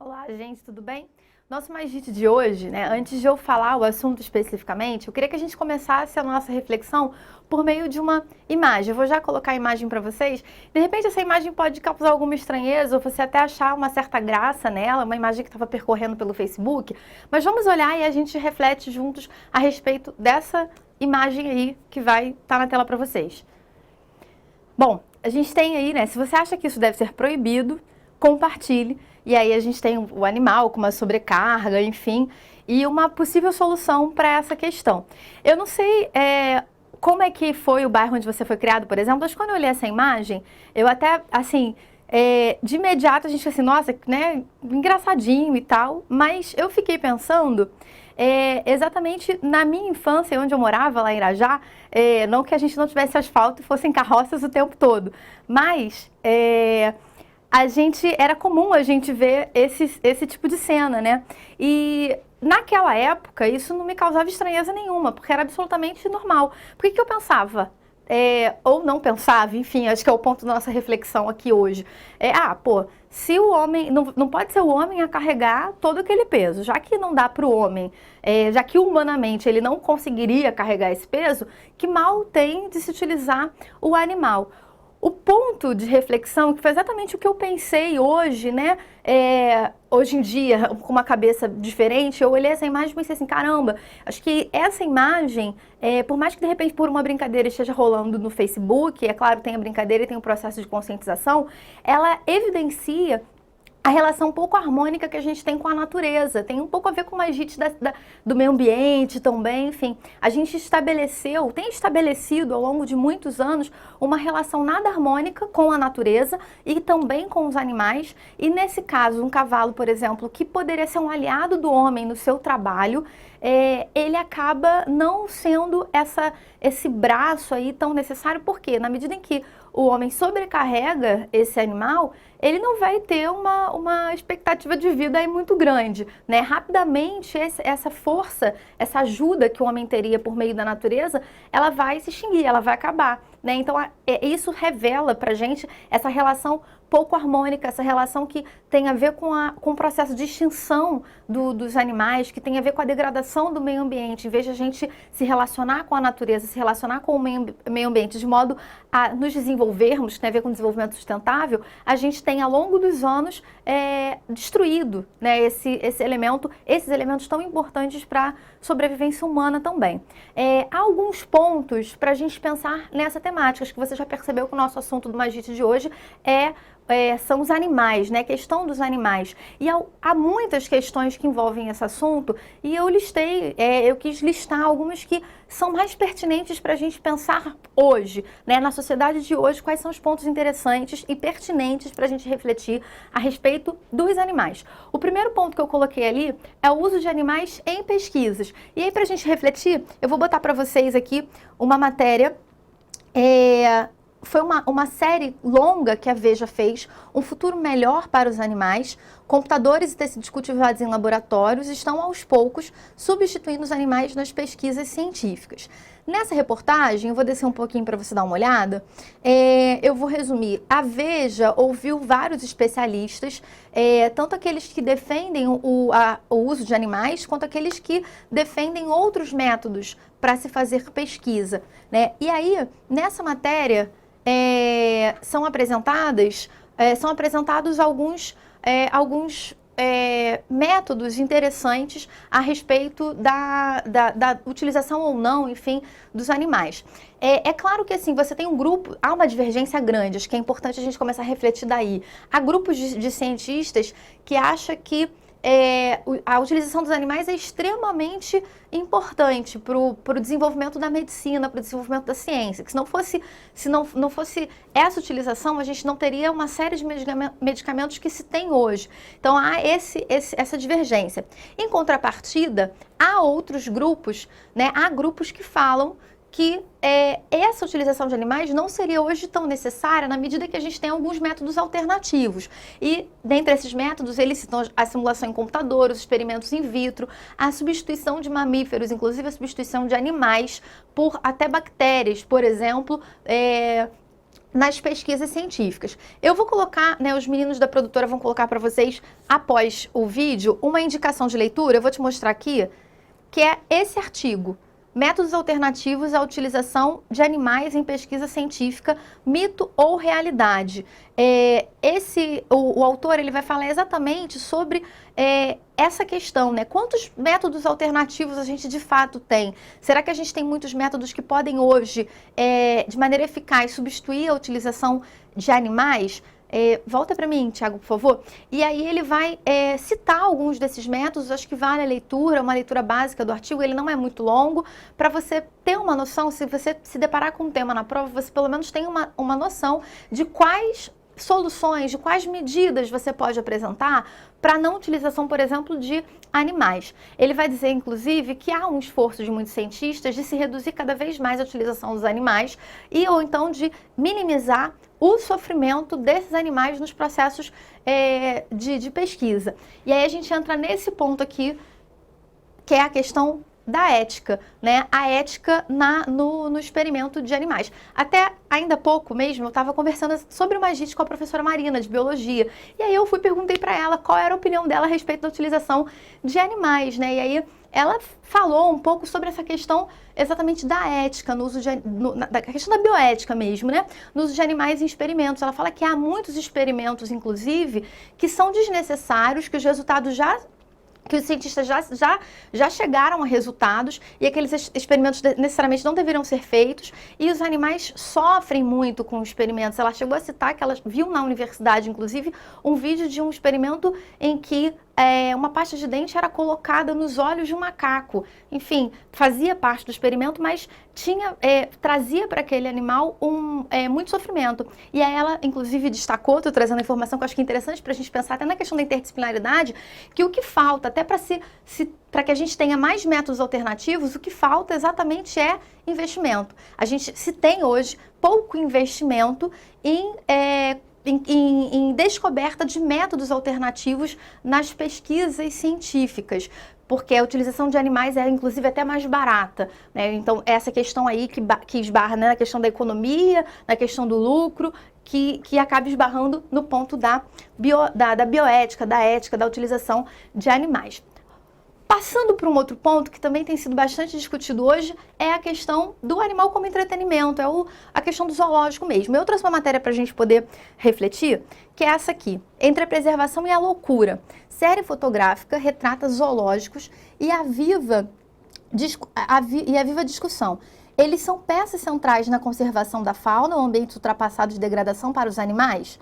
Olá, gente, tudo bem? Nosso Magite de hoje, antes de eu falar o assunto especificamente, eu queria que a gente começasse a nossa reflexão por meio de uma imagem. Eu vou já colocar a imagem para vocês. De repente, essa imagem pode causar alguma estranheza ou você até achar uma certa graça nela, uma imagem que estava percorrendo pelo Facebook. Mas vamos olhar e a gente reflete juntos a respeito dessa imagem aí que vai estar na tela para vocês. Bom, a gente tem aí, se você acha que isso deve ser proibido, compartilhe. E aí a gente tem o animal com uma sobrecarga, enfim, e uma possível solução para essa questão. Eu não sei como é que foi o bairro onde você foi criado, por exemplo, mas quando eu olhei essa imagem, eu até, assim, de imediato a gente assim, nossa, engraçadinho e tal, mas eu fiquei pensando exatamente na minha infância, onde eu morava, lá em Irajá, não que a gente não tivesse asfalto e fossem carroças o tempo todo, mas era comum a gente ver esse tipo de cena, né? E naquela época isso não me causava estranheza nenhuma, porque era absolutamente normal. Por que eu pensava? Ou não pensava, enfim, acho que é o ponto da nossa reflexão aqui hoje. Se o homem, não pode ser o homem a carregar todo aquele peso, já que não dá para o homem, já que humanamente ele não conseguiria carregar esse peso, que mal tem de se utilizar o animal. O ponto de reflexão, que foi exatamente o que eu pensei hoje, hoje em dia, com uma cabeça diferente, eu olhei essa imagem e pensei assim, caramba, acho que essa imagem, por mais que de repente por uma brincadeira esteja rolando no Facebook, é claro, tem a brincadeira e tem o processo de conscientização, ela evidencia a relação pouco harmônica que a gente tem com a natureza, tem um pouco a ver com o Magite do meio ambiente também, enfim. A gente tem estabelecido ao longo de muitos anos uma relação nada harmônica com a natureza e também com os animais. E nesse caso, um cavalo, por exemplo, que poderia ser um aliado do homem no seu trabalho, ele acaba não sendo esse braço aí tão necessário, porque na medida em que o homem sobrecarrega esse animal, ele não vai ter uma expectativa de vida aí muito grande, né? Rapidamente, essa força, essa ajuda que o homem teria por meio da natureza, ela vai se extinguir, ela vai acabar, né? Então, isso revela pra gente essa relação pouco harmônica, essa relação que tem a ver com o processo de extinção dos animais, que tem a ver com a degradação do meio ambiente. Em vez de a gente se relacionar com a natureza, se relacionar com o meio ambiente de modo a nos desenvolvermos, que tem a ver com desenvolvimento sustentável, a gente tem ao longo dos anos destruído, né, esses elementos tão importantes para a sobrevivência humana também. Há alguns pontos para a gente pensar nessa temática, acho que você já percebeu que o nosso assunto do Magite de hoje são os animais, né? A questão dos animais. E há muitas questões que envolvem esse assunto e eu quis listar algumas que são mais pertinentes para a gente pensar hoje, né? Na sociedade de hoje, quais são os pontos interessantes e pertinentes para a gente refletir a respeito dos animais. O primeiro ponto que eu coloquei ali é o uso de animais em pesquisas. E aí, para a gente refletir, eu vou botar para vocês aqui uma matéria. Foi uma série longa que a Veja fez, Um Futuro Melhor para os Animais. Computadores e tecidos cultivados em laboratórios estão aos poucos substituindo os animais nas pesquisas científicas. Nessa reportagem, eu vou descer um pouquinho para você dar uma olhada, eu vou resumir. A Veja ouviu vários especialistas, tanto aqueles que defendem o uso de animais, quanto aqueles que defendem outros métodos para se fazer pesquisa, né? E aí, nessa matéria, são apresentados alguns métodos interessantes a respeito da utilização ou não, enfim, dos animais. É claro que assim, você tem um grupo, há uma divergência grande, acho que é importante a gente começar a refletir daí. Há grupos de cientistas que acham que a utilização dos animais é extremamente importante para o desenvolvimento da medicina, para o desenvolvimento da ciência. Que se não fosse essa utilização, a gente não teria uma série de medicamentos que se tem hoje. Então há essa divergência. Em contrapartida, há outros grupos, né? Há grupos que falam que essa utilização de animais não seria hoje tão necessária na medida que a gente tem alguns métodos alternativos. E dentre esses métodos, eles citam a simulação em computador, os experimentos in vitro, a substituição de mamíferos, inclusive a substituição de animais por até bactérias, por exemplo, nas pesquisas científicas. Eu vou colocar, né, os meninos da produtora vão colocar para vocês, após o vídeo, uma indicação de leitura, eu vou te mostrar aqui, que é esse artigo, Métodos Alternativos à Utilização de Animais em Pesquisa Científica, Mito ou Realidade. O autor ele vai falar exatamente sobre essa questão, né? Quantos métodos alternativos a gente de fato tem? Será que a gente tem muitos métodos que podem hoje, de maneira eficaz, substituir a utilização de animais? Volta para mim, Tiago, por favor. E aí ele vai citar alguns desses métodos, acho que vale a leitura, uma leitura básica do artigo, ele não é muito longo, para você ter uma noção, se você se deparar com um tema na prova, você pelo menos tem uma noção de quais soluções, de quais medidas você pode apresentar para a não utilização, por exemplo, de animais. Ele vai dizer, inclusive, que há um esforço de muitos cientistas de se reduzir cada vez mais a utilização dos animais ou então de minimizar o sofrimento desses animais nos processos de pesquisa. E aí a gente entra nesse ponto aqui, que é a questão da ética, né? A ética no experimento de animais. Até ainda há pouco mesmo, eu estava conversando sobre o magite com a professora Marina, de biologia. E aí eu perguntei para ela qual era a opinião dela a respeito da utilização de animais, né? E aí ela falou um pouco sobre essa questão exatamente da ética, no uso da questão da bioética mesmo, né? No uso de animais em experimentos. Ela fala que há muitos experimentos, inclusive, que são desnecessários, que os resultados que os cientistas já chegaram a resultados e aqueles experimentos necessariamente não deveriam ser feitos e os animais sofrem muito com os experimentos. Ela chegou a citar que ela viu na universidade, inclusive, um vídeo de um experimento em que uma pasta de dente era colocada nos olhos de um macaco. Enfim, fazia parte do experimento, mas trazia para aquele animal muito sofrimento. E aí ela, inclusive, destacou, estou trazendo a informação que eu acho que é interessante para a gente pensar até na questão da interdisciplinaridade, que o que falta, até para que a gente tenha mais métodos alternativos, o que falta exatamente é investimento. A gente se tem hoje pouco investimento em descoberta de métodos alternativos nas pesquisas científicas, porque a utilização de animais é, inclusive, até mais barata, né? Então, essa questão aí que esbarra, né, na questão da economia, na questão do lucro, que acaba esbarrando no ponto da bioética, da ética, da utilização de animais. Passando para um outro ponto que também tem sido bastante discutido hoje, é a questão do animal como entretenimento, a questão do zoológico mesmo. Eu trouxe uma matéria para a gente poder refletir, que é essa aqui, Entre a Preservação e a Loucura. Série fotográfica retrata zoológicos e a viva discussão. Eles são peças centrais na conservação da fauna ou ambientes ultrapassados de degradação para os animais?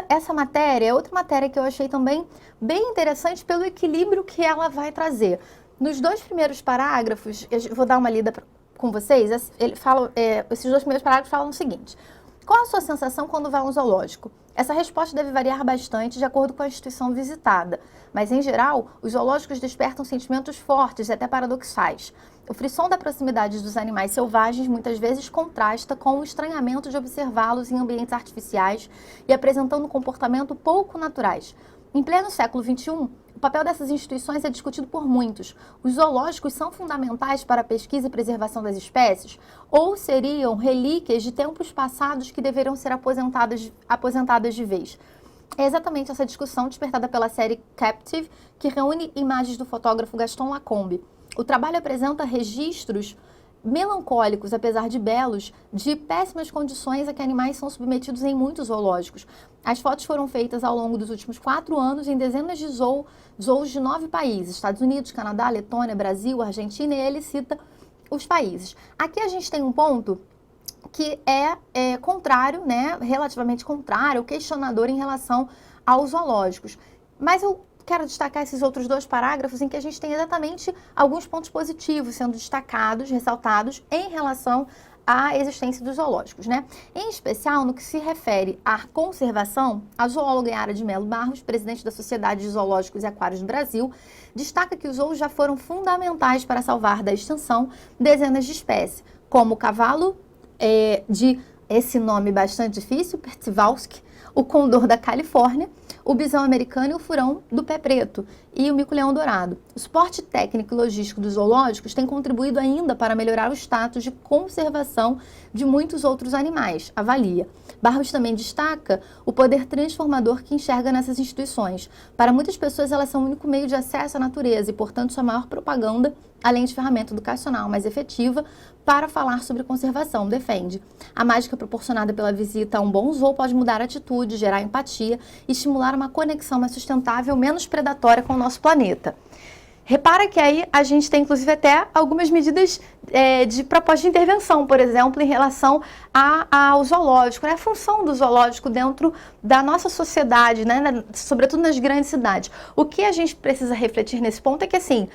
Essa matéria é outra matéria que eu achei também bem interessante pelo equilíbrio que ela vai trazer. Nos 2 primeiros parágrafos, eu vou dar uma lida com vocês, esses 2 primeiros parágrafos falam o seguinte: qual a sua sensação quando vai a um zoológico? Essa resposta deve variar bastante de acordo com a instituição visitada, mas em geral, os zoológicos despertam sentimentos fortes e até paradoxais. O frisson da proximidade dos animais selvagens muitas vezes contrasta com o estranhamento de observá-los em ambientes artificiais e apresentando um comportamento pouco naturais. Em pleno século XXI, o papel dessas instituições é discutido por muitos. Os zoológicos são fundamentais para a pesquisa e preservação das espécies ou seriam relíquias de tempos passados que deveriam ser aposentadas de vez? É exatamente essa discussão despertada pela série Captive, que reúne imagens do fotógrafo Gaston Lacombe. O trabalho apresenta registros melancólicos, apesar de belos, de péssimas condições a que animais são submetidos em muitos zoológicos. As fotos foram feitas ao longo dos últimos 4 anos em dezenas de zoos de 9 países, Estados Unidos, Canadá, Letônia, Brasil, Argentina, e ele cita os países. Aqui a gente tem um ponto que é contrário, né, relativamente contrário, questionador em relação aos zoológicos. Mas eu quero destacar esses outros 2 parágrafos em que a gente tem exatamente alguns pontos positivos sendo destacados, ressaltados em relação à existência dos zoológicos, né? Em especial, no que se refere à conservação, a zoóloga Yara de Mello Barros, presidente da Sociedade de Zoológicos e Aquários do Brasil, destaca que os zoos já foram fundamentais para salvar da extinção dezenas de espécies, como o cavalo de esse nome bastante difícil, Percivalski, o condor da Califórnia, o bisão americano e o furão do pé preto. e o mico-leão dourado. O suporte técnico e logístico dos zoológicos tem contribuído ainda para melhorar o status de conservação de muitos outros animais, avalia. Barros também destaca o poder transformador que enxerga nessas instituições. Para muitas pessoas, elas são o único meio de acesso à natureza e, portanto, sua maior propaganda, além de ferramenta educacional mais efetiva para falar sobre conservação, defende. A mágica proporcionada pela visita a um bom zoo pode mudar a atitude, gerar empatia e estimular uma conexão mais sustentável, menos predatória com o nosso planeta. Repara que aí a gente tem, inclusive, até algumas medidas de proposta de intervenção, por exemplo, em relação ao zoológico, né? A função do zoológico dentro da nossa sociedade, né? Sobretudo nas grandes cidades. O que a gente precisa refletir nesse ponto é que, assim,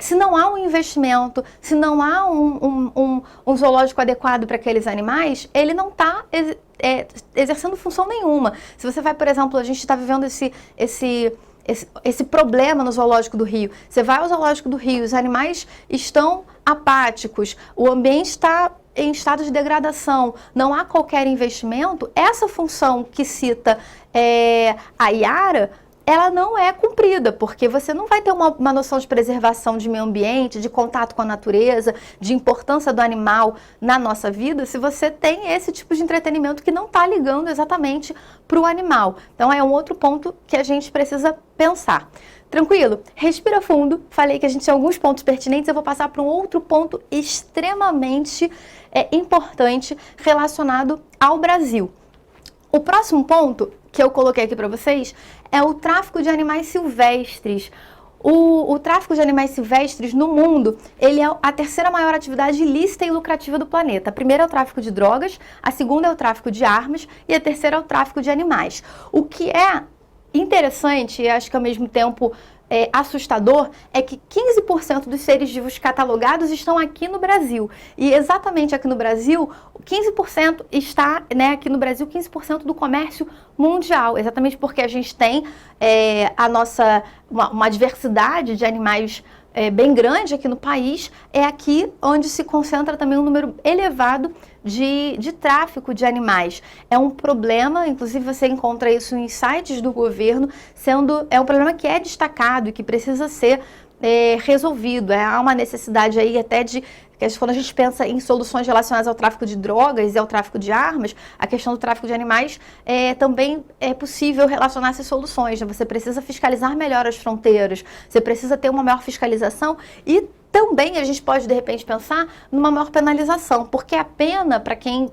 se não há um investimento, se não há um zoológico adequado para aqueles animais, ele não está exercendo função nenhuma. Se você vai, por exemplo, a gente está vivendo esse problema no zoológico do Rio. Você vai ao zoológico do Rio, os animais estão apáticos, o ambiente está em estado de degradação, não há qualquer investimento. Essa função que cita a Yara, ela não é cumprida, porque você não vai ter uma noção de preservação de meio ambiente, de contato com a natureza, de importância do animal na nossa vida, se você tem esse tipo de entretenimento que não está ligando exatamente para o animal. Então é um outro ponto que a gente precisa pensar. Tranquilo? Respira fundo. Falei que a gente tinha alguns pontos pertinentes, eu vou passar para um outro ponto extremamente importante relacionado ao Brasil. O próximo ponto que eu coloquei aqui para vocês é o tráfico de animais silvestres. O tráfico de animais silvestres no mundo, ele é a terceira maior atividade ilícita e lucrativa do planeta. A primeira é o tráfico de drogas, a segunda é o tráfico de armas e a terceira é o tráfico de animais. O que é interessante e acho que ao mesmo tempo assustador é que 15% dos seres vivos catalogados estão aqui no Brasil. E exatamente aqui no Brasil, 15% está, aqui no Brasil, 15% do comércio mundial. Exatamente porque a gente tem uma diversidade de animais bem grande aqui no país. É aqui onde se concentra também um número elevado de tráfico de animais. É um problema, inclusive você encontra isso em sites do governo, é um problema que é destacado e que precisa ser resolvido. Há uma necessidade aí até quando a gente pensa em soluções relacionadas ao tráfico de drogas e ao tráfico de armas, a questão do tráfico de animais também é possível relacionar essas soluções. Você precisa fiscalizar melhor as fronteiras, você precisa ter uma maior fiscalização e também a gente pode, de repente, pensar numa maior penalização, porque a pena para quem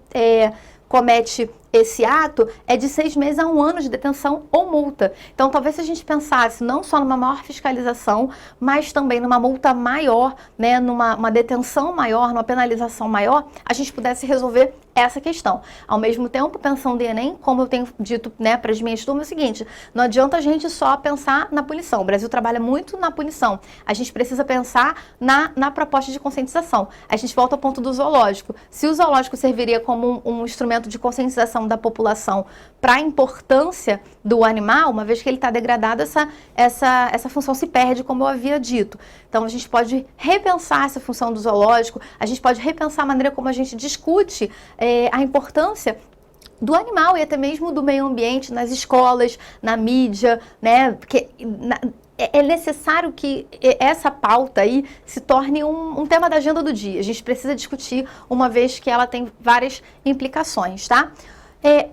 comete esse ato é de 6 meses a 1 ano de detenção ou multa. Então, talvez se a gente pensasse não só numa maior fiscalização, mas também numa multa maior, numa detenção maior, numa penalização maior, a gente pudesse resolver essa questão. Ao mesmo tempo, pensando em Enem, como eu tenho dito para as minhas turmas, é o seguinte: não adianta a gente só pensar na punição. O Brasil trabalha muito na punição. A gente precisa pensar na proposta de conscientização. A gente volta ao ponto do zoológico. Se o zoológico serviria como um instrumento de conscientização da população para a importância do animal, uma vez que ele está degradado, essa função se perde, como eu havia dito. Então, a gente pode repensar essa função do zoológico, a gente pode repensar a maneira como a gente discute a importância do animal e até mesmo do meio ambiente nas escolas, na mídia, porque é necessário que essa pauta aí se torne um tema da agenda do dia. A gente precisa discutir, uma vez que ela tem várias implicações, tá?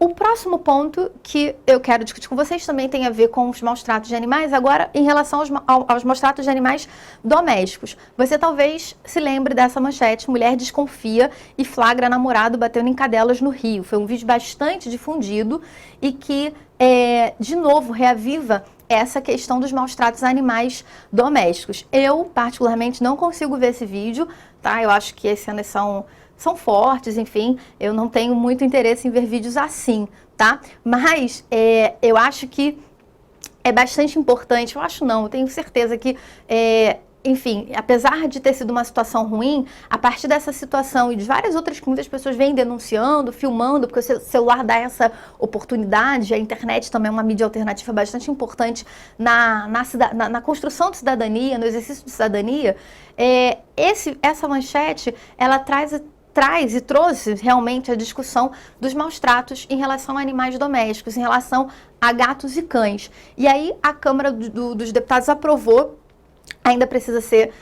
O próximo ponto que eu quero discutir com vocês também tem a ver com os maus tratos de animais, agora em relação aos maus tratos de animais domésticos. Você talvez se lembre dessa manchete: mulher desconfia e flagra namorado batendo em cadelas no Rio. Foi um vídeo bastante difundido e que, de novo, reaviva essa questão dos maus tratos a animais domésticos. Eu, particularmente, não consigo ver esse vídeo, tá? Eu acho que as cenas são fortes, enfim, eu não tenho muito interesse em ver vídeos assim, tá? Mas eu acho que é bastante importante, eu tenho certeza que, enfim, apesar de ter sido uma situação ruim, a partir dessa situação e de várias outras que muitas pessoas vêm denunciando, filmando, porque o celular dá essa oportunidade, a internet também é uma mídia alternativa bastante importante na construção de cidadania, no exercício de cidadania, essa manchete, ela traz traz e trouxe realmente a discussão dos maus tratos em relação a animais domésticos, em relação a gatos e cães. E aí a Câmara dos Deputados aprovou. Ainda precisa ser,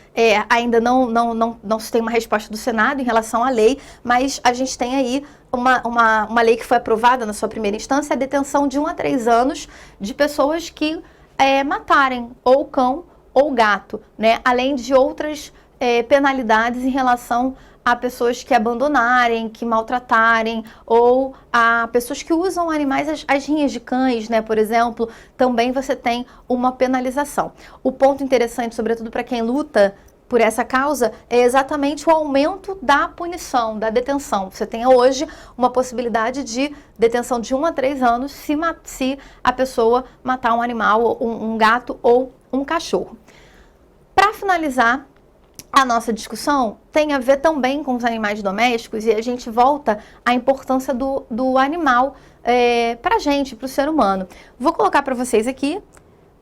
ainda não se tem uma resposta do Senado em relação à lei, mas a gente tem aí uma lei que foi aprovada na sua primeira instância, a detenção de 1 a 3 anos de pessoas que matarem ou cão ou gato, né? Além de outras penalidades em relação a pessoas que abandonarem, que maltratarem, ou a pessoas que usam animais, as rinhas de cães, né, por exemplo, também você tem uma penalização. O ponto interessante, sobretudo para quem luta por essa causa, é exatamente o aumento da punição, da detenção. Você tem hoje uma possibilidade de detenção de 1 a 3 anos se a pessoa matar um animal, um gato ou um cachorro. Para finalizar, a nossa discussão tem a ver também com os animais domésticos e a gente volta à importância do animal para a gente, para o ser humano. Vou colocar para vocês aqui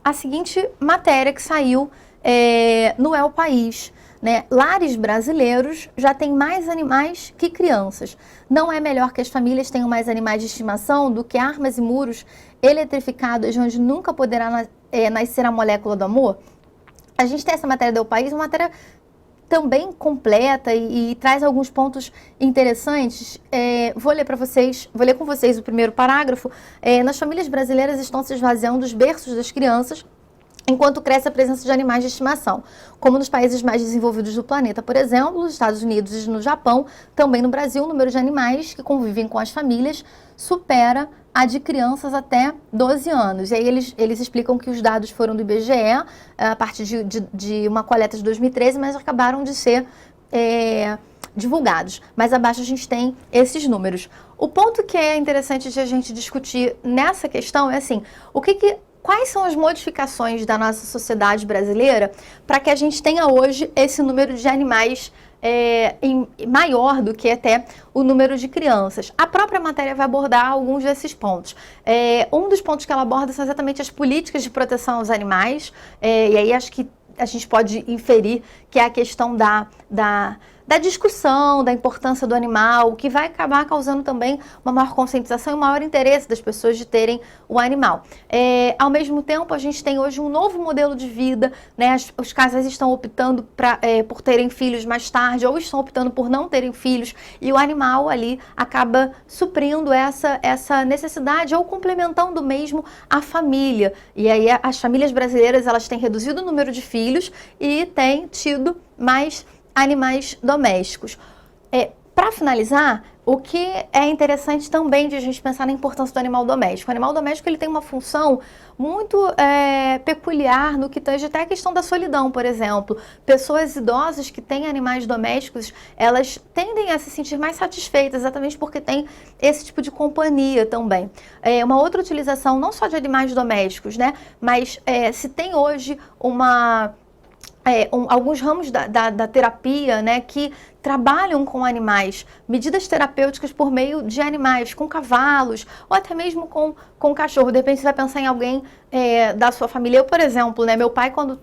a seguinte matéria que saiu no El País, né? Lares brasileiros já têm mais animais que crianças. Não é melhor que as famílias tenham mais animais de estimação do que armas e muros eletrificados onde nunca poderá nascer a molécula do amor? A gente tem essa matéria do El País, uma matéria também completa e traz alguns pontos interessantes. Vou ler com vocês o primeiro parágrafo. Nas famílias brasileiras estão se esvaziando os berços das crianças, enquanto cresce a presença de animais de estimação, como nos países mais desenvolvidos do planeta, por exemplo, nos Estados Unidos e no Japão, também no Brasil, o número de animais que convivem com as famílias supera a de crianças até 12 anos. E aí eles explicam que os dados foram do IBGE, a partir de uma coleta de 2013, mas acabaram de ser divulgados. Mais abaixo a gente tem esses números. O ponto que é interessante de a gente discutir nessa questão é assim, quais são as modificações da nossa sociedade brasileira para que a gente tenha hoje esse número de animais maior do que até o número de crianças? A própria matéria vai abordar alguns desses pontos. Um dos pontos que ela aborda são exatamente as políticas de proteção aos animais, e aí acho que a gente pode inferir que é a questão da discussão, da importância do animal, que vai acabar causando também uma maior conscientização e um maior interesse das pessoas de terem o animal. Ao mesmo tempo, a gente tem hoje um novo modelo de vida, né? Os casais estão optando por terem filhos mais tarde ou estão optando por não terem filhos e o animal ali acaba suprindo essa necessidade ou complementando mesmo a família. E aí as famílias brasileiras, elas têm reduzido o número de filhos e têm tido mais animais domésticos. Para finalizar, o que é interessante também de a gente pensar na importância do animal doméstico. O animal doméstico ele tem uma função muito peculiar no que tange até a questão da solidão, por exemplo. Pessoas idosas que têm animais domésticos, elas tendem a se sentir mais satisfeitas, exatamente porque tem esse tipo de companhia também. Uma outra utilização, não só de animais domésticos, né, mas se tem hoje alguns ramos da terapia, né, que trabalham com animais, medidas terapêuticas por meio de animais, com cavalos, ou até mesmo com cachorro. De repente você vai pensar em alguém da sua família. Eu, por exemplo, né, meu pai quando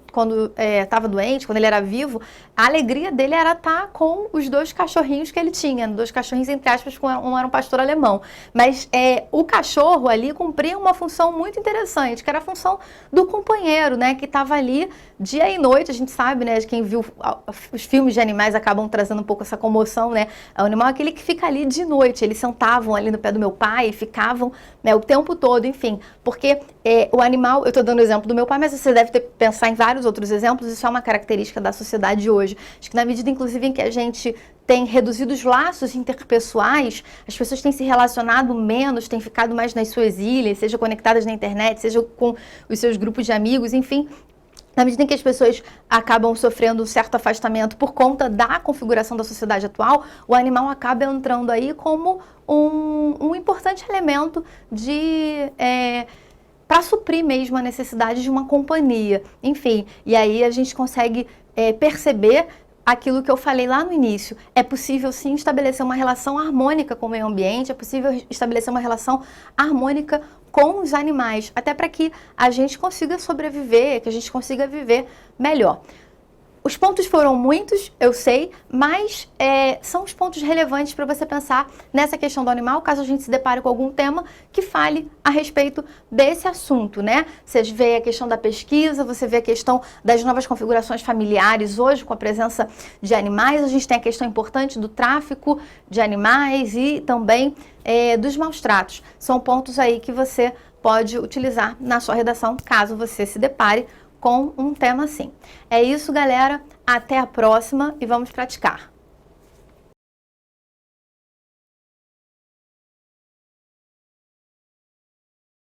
estava doente, quando ele era vivo, a alegria dele era estar com os 2 cachorrinhos que ele tinha, 2 cachorrinhos entre aspas, um era um pastor alemão. Mas o cachorro ali cumpria uma função muito interessante, que era a função do companheiro, né, que estava ali dia e noite. A gente sabe, né, de quem viu os filmes de animais acabam trazendo um pouco essa comoção, né? O animal é aquele que fica ali de noite. Eles sentavam ali no pé do meu pai e ficavam, né, o tempo todo, enfim. Porque o animal, eu estou dando o exemplo do meu pai, mas você deve pensar em vários outros exemplos. Isso é uma característica da sociedade de hoje. Acho que na medida, inclusive, em que a gente tem reduzido os laços interpessoais, as pessoas têm se relacionado menos, têm ficado mais nas suas ilhas, seja conectadas na internet, seja com os seus grupos de amigos, enfim. Na medida em que as pessoas acabam sofrendo um certo afastamento por conta da configuração da sociedade atual, o animal acaba entrando aí como um importante elemento para suprir mesmo a necessidade de uma companhia. Enfim, e aí a gente consegue perceber aquilo que eu falei lá no início. É possível sim estabelecer uma relação harmônica com o meio ambiente, é possível estabelecer uma relação harmônica com os animais, até para que a gente consiga sobreviver, que a gente consiga viver melhor. Os pontos foram muitos, eu sei, mas são os pontos relevantes para você pensar nessa questão do animal, caso a gente se depare com algum tema que fale a respeito desse assunto, né? Você vê a questão da pesquisa, você vê a questão das novas configurações familiares hoje, com a presença de animais, a gente tem a questão importante do tráfico de animais e também dos maus tratos. São pontos aí que você pode utilizar na sua redação, caso você se depare com um tema assim. É isso, galera. Até a próxima e vamos praticar.